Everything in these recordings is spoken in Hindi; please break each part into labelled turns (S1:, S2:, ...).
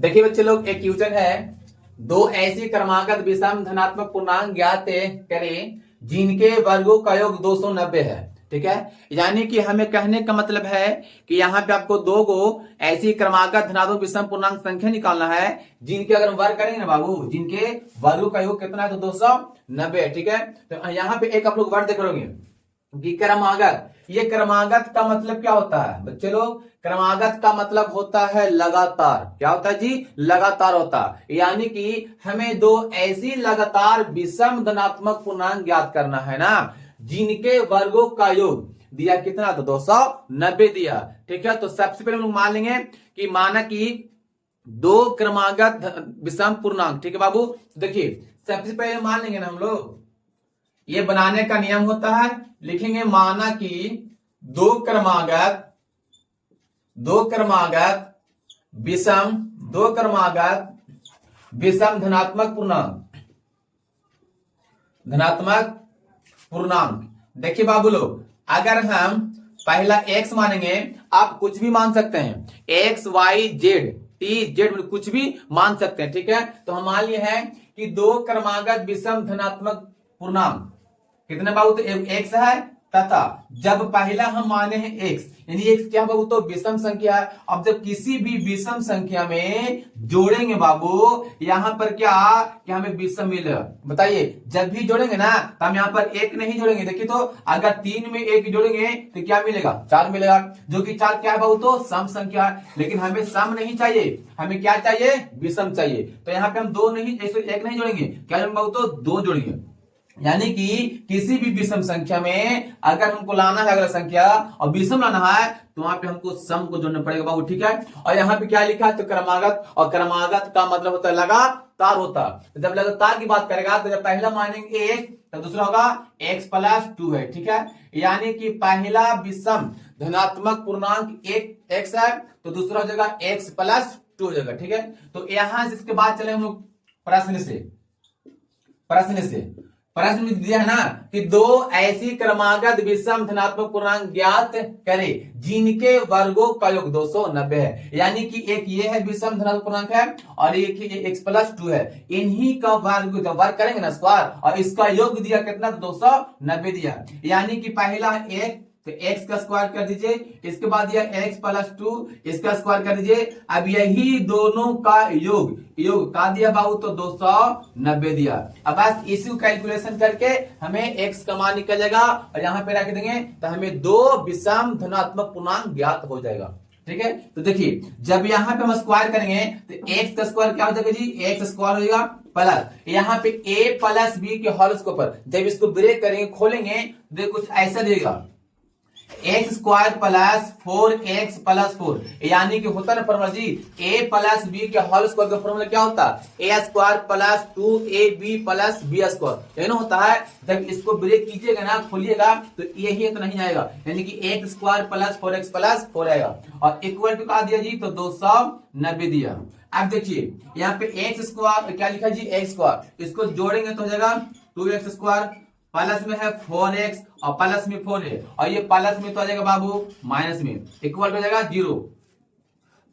S1: देखिए बच्चे लोग, एक क्वेश्चन है, दो ऐसी क्रमागत विषम धनात्मक पूर्णांक ज्ञात करें जिनके वर्गों का योग 290 है। ठीक है, यानी कि हमें कहने का मतलब है कि यहाँ पे आपको दो गो ऐसी क्रमागत धनात्मक विषम पूर्णांक संख्या निकालना है जिनके अगर हम वर्ग करेंगे ना बाबू, जिनके वर्गों का योग कितना है तो 290। ठीक है, तो यहाँ पे एक आप लोग वर्ड देख रहे कि क्रमागत, ये क्रमागत का मतलब क्या होता है बच्चे लोग? क्रमागत का मतलब होता है लगातार। क्या होता है जी? लगातार होता है। यानी कि हमें दो ऐसी लगातार विषम धनात्मक पूर्णांक ज्ञात करना है ना जिनके वर्गों का योग दिया कितना तो 290 दिया। ठीक है, तो सबसे पहले हम लोग मान लेंगे कि माना कि दो क्रमागत विषम पूर्णांक। ठीक है बाबू, देखिए सबसे पहले मान लेंगे ना हम लोग, ये बनाने का नियम होता है, लिखेंगे माना कि दो क्रमागत विषम धनात्मक पूर्णांक। देखिए बाबू लोग, अगर हम पहला x मानेंगे, आप कुछ भी मान सकते हैं, x y z t z कुछ भी मान सकते हैं। ठीक है, तो हम मान लिए हैं कि दो क्रमागत विषम धनात्मक पूर्णांक कितने बाबू तो x है, तथा जब पहला हम माने हैं x, यानी x क्या बाबू तो विषम संख्या है। अब जब किसी भी विषम संख्या में जोड़ेंगे बाबू, यहां पर क्या हमें विषम मिलेगा? बताइए, जब भी जोड़ेंगे ना तो हम यहाँ पर एक नहीं जोड़ेंगे। देखिए तो अगर 3 में 1 जोड़ेंगे तो क्या मिलेगा? 4 मिलेगा, जो कि 4 क्या है बाबू तो सम संख्या है। लेकिन हमें सम नहीं चाहिए, हमें क्या चाहिए? विषम चाहिए। तो यहाँ पे हम दो नहीं, एक नहीं जोड़ेंगे, क्या जोड़ेंगे बाबू तो 2 जोड़ेंगे। यानी कि किसी भी विषम संख्या में अगर हमको लाना है अगला संख्या और विषम लाना है तो वहां पे हमको सम को जोड़ना पड़ेगा बाबू। ठीक है, और यहाँ पे क्या लिखा है तो क्रमागत, और क्रमागत का मतलब होता है लगातार होता है। जब लगातार की बात करेगा तो जब पहला मानेंगे 1 तो दूसरा होगा x प्लस 2 है। ठीक है, यानी कि पहला विषम धनात्मक पूर्णांक एक x है तो दूसरा हो जाएगा x प्लस 2 हो जाएगा। ठीक है, तो यहां से इसके बाद चले हम लोग प्रश्न में दिया है ना कि दो ऐसी क्रमागत विषम धनात्मक पूर्णांक ज्ञात करें जिनके वर्गों का योग 290 है। यानी कि एक ये है विषम धनात्मक पूर्णांक है और एक ही x प्लस 2 है, इन्हीं का वर्ग जब वर्ग करेंगे ना स्क्वायर, और इसका योग दिया कितना 290 दिया। यानी कि पहला एक तो x का स्क्वायर कर दीजिए, इसके बाद दिया x प्लस 2, इसका स्क्वायर कर दीजिए। अब यही दोनों का योग का दिया बाबू तो 290 दिया। अब बस इसी कैलकुलेशन करके हमें x का मान निकल जाएगा और यहाँ पे रख देंगे तो हमें दो विषम धनात्मक पूर्णांक ज्ञात हो जाएगा। ठीक है, तो देखिए जब यहाँ पे हम स्क्वायर करेंगे तो x का स्क्वायर क्या हो जाएगा जी? x स्क्वायर हो जाएगा प्लस यहाँ पे a प्लस b के होल स्क्वायर पर जब इसको ब्रेक करेंगे खोलेंगे तो कुछ ऐसा देगा x square plus 4x plus 4, यानी कि होता ना फॉर्मूला जी a प्लस बी के होल स्क्वायर का फॉर्मूला क्या होता है? a square plus 2ab plus b square, यही ना होता है। जब इसको ब्रेक कीजिएगा ना खोलिएगा तो यही तो नहीं आएगा, यानी कि x square plus 4x plus 4 आएगा और इक्वल टू क्या दिया जी तो 290 दिया। अब देखिए यहाँ पे एक्स स्क्वायर क्या लिखा जी x स्क्वायर, इसको जोड़ेंगे तो हो जाएगा 2x स्क्वायर, प्लस में है 4x और प्लस में 4 है और ये प्लस में तो आ जाएगा बाबू माइनस में, इक्वल हो जाएगा 0।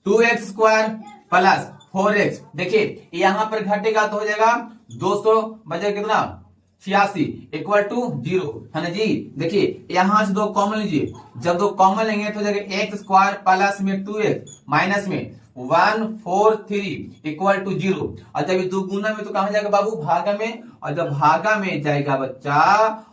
S1: 2x स्क्वायर प्लस 4x, देखिए यहां पर घटेगा तो हो जाएगा 200 बजाय कितना 86 इक्वल टू 0 है ना जी। देखिए यहां से दो कॉमन लीजिए, जब दो कॉमन लेंगे तो हो जाएगा x स्क्वायर प्लस में 2x माइनस में 143 इक्वल टू 0, और जब दो गुना में तो कहां जाएगा बाबू भागा में, और जब भागा में जाएगा बच्चा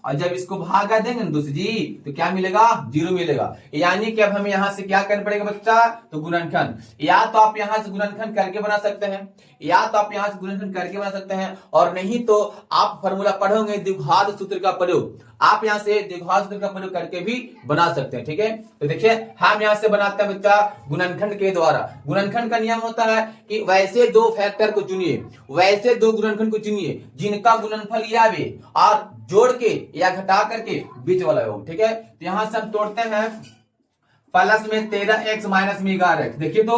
S1: और जब इसको भागा देंगे ना दूसरी जी तो क्या मिलेगा 0 मिलेगा। यानी कि अब हमें यहां से क्या करना पड़ेगा बच्चा तो गुणनखंड, या तो आप यहां से गुणनखंड करके बना सकते हैं, या तो आप यहां से गुणनखंड करके बना सकते हैं, और नहीं तो आप फॉर्मूला पढ़ोगे द्विघात सूत्र का प्रयोग, आप यहां से द्विघात सूत्र का प्रयोग करके भी बना सकते हैं। ठीक है, तो देखिए हम यहां से बनाते हैं बच्चा गुणनखंड के द्वारा। गुणनखंड का नियम होता है कि वैसे दो फैक्टर को चुनिए, वैसे दो गुणनखंड को चुनिए जिनका गुणनफल ये आवे और जोड़ के या घटा करके बीच वाला हो। ठीक है, तो यहां से हम तोड़ते हैं, प्लस में 13x माइनस में 11x, देखिए तो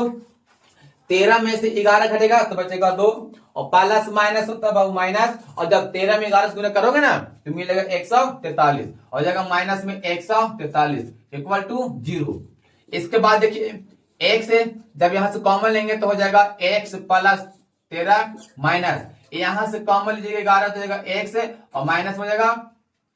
S1: 13 में से 11 घटेगा तो बचेगा 2 और प्लस माइनस होता है बाबू माइनस, और जब 13 में 11 से गुना करोगे ना तो मिलेगा 143 और जाएगा माइनस में 143 इक्वल टू 0। इसके बाद देखिए x जब यहां से कॉमन लेंगे तो हो जाएगा x प्लस 13 माइनस यहां से कॉमन लीजिएगा 11 तो हो जाएगा x और माइनस हो जाएगा,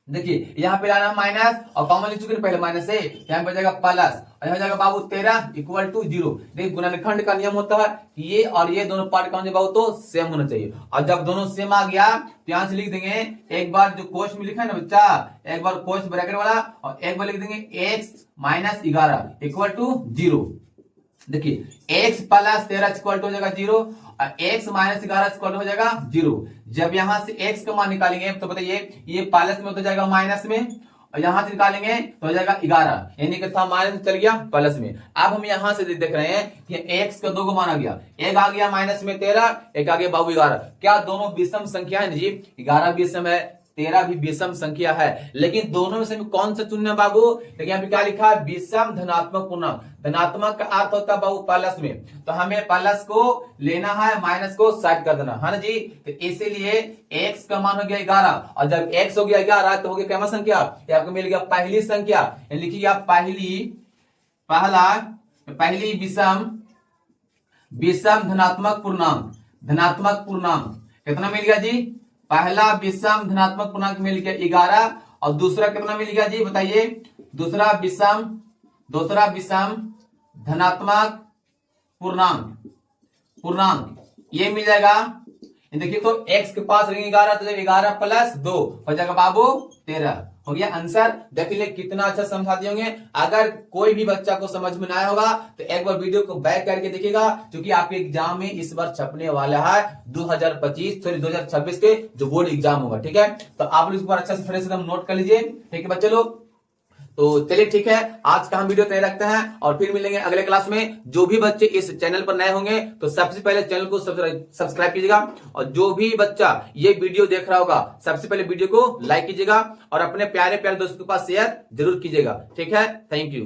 S1: देखिए यहाँ पे लाना माइनस और कॉमन ले चुके पहले माइनस से, यहाँ पे हो जाएगा प्लस और यहाँ हो जाएगा बाबू 13 इक्वल टू 0। देखिए गुणनखंड का नियम होता है कि ये और ये दोनों पार्ट का बाबू तो सेम होना चाहिए, और जब दोनों सेम आ गया तो यहाँ से लिख देंगे एक बार जो कोष्ठ में लिखा है ना बच्चा, एक बार कोष्ठ ब्रैकेट वाला और एक बार लिख देंगे x माइनस 11 इक्वल टू 0। देखिए x प्लस 13 इक्वल टू हो जाएगा 0 और x माइनस 11 इक्वल टू हो जाएगा 0। जब यहां से x का मान निकालेंगे तो बताइए ये प्लस में हो जाएगा माइनस में और यहां से निकालेंगे तो हो जाएगा 11, यानी कि था माइनस चल गया प्लस में। अब हम यहां से देख रहे हैं कि x का 2 को मान आ गया, एक आ गया माइनस में 13, एक आ गया बाबू 11। क्या दोनों विषम संख्या है जी? 11 विषम है, 13 भी विषम संख्या है, लेकिन दोनों में से कौन सा चुनना बाबू? देखिए यहाँ पे क्या लिखा है? विषम धनात्मक पूर्णांक। धनात्मक का अर्थ होता है बाबू प्लस में, तो हमें प्लस को लेना है, माइनस को साइड कर देना है ना जी। तो इसीलिए x का मान हो गया 11 और जब x हो गया 11 तो हो गया क्या संख्या? ये आपको मिल गया पहली संख्या। लिखिए आप पहली विषम धनात्मक पूर्णांक। धनात्मक पूर्णांक कितना मिल गया जी? पहला विषम धनात्मक पूर्णांक मिल गया 11 और दूसरा कितना मिल गया जी बताइए? दूसरा विषम धनात्मक पूर्णांक ये मिल जाएगा। देखिए तो x के पास रहेंगे 11 तो 11 प्लस 2 हो जाएगा बाबू 13। हो गया आंसर। देखिए कितना अच्छा समझा दिए होंगे। अगर कोई भी बच्चा को समझ में ना आया होगा तो एक बार वीडियो को बैक करके देखिएगा, क्योंकि आपके एग्जाम में इस बार छपने वाला है 2026 के जो बोर्ड एग्जाम होगा। ठीक है, तो आप लोग इस बार अच्छा से फ्रेश एकदम नोट कर लीजिए। ठीक है बच्चे लोग, तो चलिए ठीक है, आज का हम वीडियो तय रखते हैं और फिर मिलेंगे अगले क्लास में। जो भी बच्चे इस चैनल पर नए होंगे तो सबसे पहले चैनल को सब्सक्राइब कीजिएगा, और जो भी बच्चा ये वीडियो देख रहा होगा सबसे पहले वीडियो को लाइक कीजिएगा और अपने प्यारे प्यारे दोस्तों के पास शेयर जरूर कीजिएगा। ठीक है, थैंक यू।